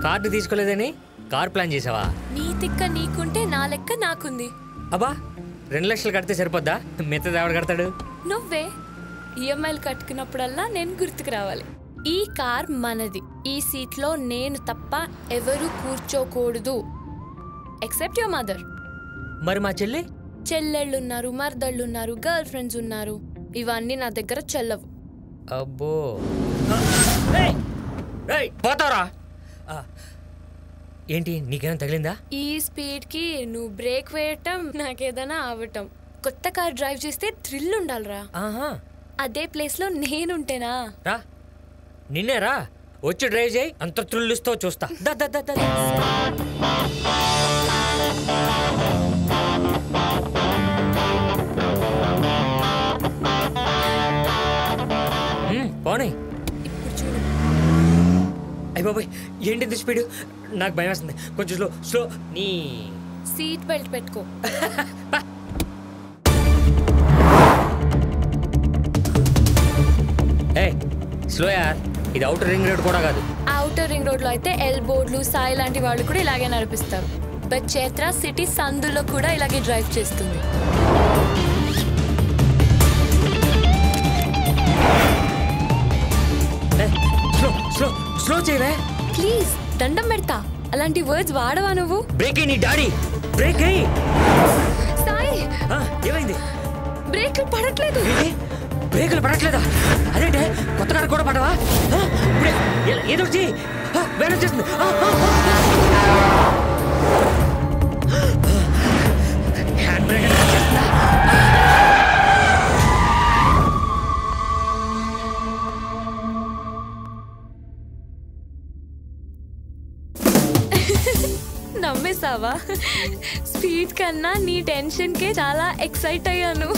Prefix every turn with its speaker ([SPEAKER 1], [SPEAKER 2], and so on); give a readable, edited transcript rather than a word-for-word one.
[SPEAKER 1] Card తీసుకోలేదని car plan చేసావా?
[SPEAKER 2] నీ తిక్క నీకుంటే నా లెక్క నాకుంది.
[SPEAKER 1] అబ్బా 2 లక్షలు కడితే సరిపోద్దా? మిగతాది ఎవడు కడతాడు?
[SPEAKER 2] నువ్వే. ఈఎంఐలు కట్టుకున్నప్పుడల్లా నేను గుర్తుకు రావాలి. ఈ కార్ మనది. ఈ సీట్లో నేను తప్ప ఎవరు కూర్చోకూడదు, ఎక్సెప్ట్ యువర్ మదర్.
[SPEAKER 1] మరి మా చెల్లి?
[SPEAKER 2] చెల్లెళ్ళున్నారు, మర్దళ్ళున్నారు, గర్ల్ ఫ్రెండ్స్ ఉన్నారు. ఇవన్నీ నా దగ్గర చెల్లవు.
[SPEAKER 1] అబ్బో పోతారా? ఏంటి నీకేమైనా తగిలిందా?
[SPEAKER 2] ఈ స్పీడ్ కి నువ్వు బ్రేక్ వేయటం నాకేదైనా అవటం. కొత్త కార్ డ్రైవ్ చేస్తే థ్రిల్ ఉండాలిరా. అదే ప్లేస్ లో నేనుంటేనా?
[SPEAKER 1] రా నిన్నే రా, వచ్చి డ్రైవ్ చేయి, అంత థ్రిల్లుస్తో చూస్తా. పోనీ.
[SPEAKER 2] ఇప్పుడు చూడు.
[SPEAKER 1] అయ్య బాబాయ్ ఏంటి స్పీడ్? నాకు భయం వేస్తుంది. కొంచెం స్లో స్లో. నీ
[SPEAKER 2] సీట్ బెల్ట్ పెట్టుకో.
[SPEAKER 1] స్లో యార్, ఇది అవుటర్ రింగ్ రోడ్ కూడా కాదు.
[SPEAKER 2] అవుటర్ రింగ్ రోడ్ లో అయితే ఎల్ బోర్డ్లు, సాయి లాంటి వాళ్ళు కూడా ఇలాగే నడిపిస్తారు. బట్ చైత్ర సిటీ సందులో కూడా ఇలాగే డ్రైవ్ చేస్తుంది.
[SPEAKER 1] స్లో స్లో స్లో చేయవే
[SPEAKER 2] ప్లీజ్, దండం పెడతా. అలాంటి వర్డ్స్ వాడవా నువ్వు?
[SPEAKER 1] బ్రేక్ అయ్యి నీ డాడీ. బ్రేక్ అయ్యి.
[SPEAKER 2] సాయి
[SPEAKER 1] ఏమైంది?
[SPEAKER 2] బ్రేక్లు పడట్లేదు.
[SPEAKER 1] బ్రేకులు పడట్లేదా? అదేంటే కొత్త కారు కూడా పడవా? ఏదో వేరే వచ్చేస్తుంది. హ్యాండ్ బ్రేక్ చేస్తుందా?
[SPEAKER 2] నమ్మేసావా? స్పీడ్ కన్నా నీ టెన్షన్ కే చాలా ఎక్సైట్ అయ్యాను.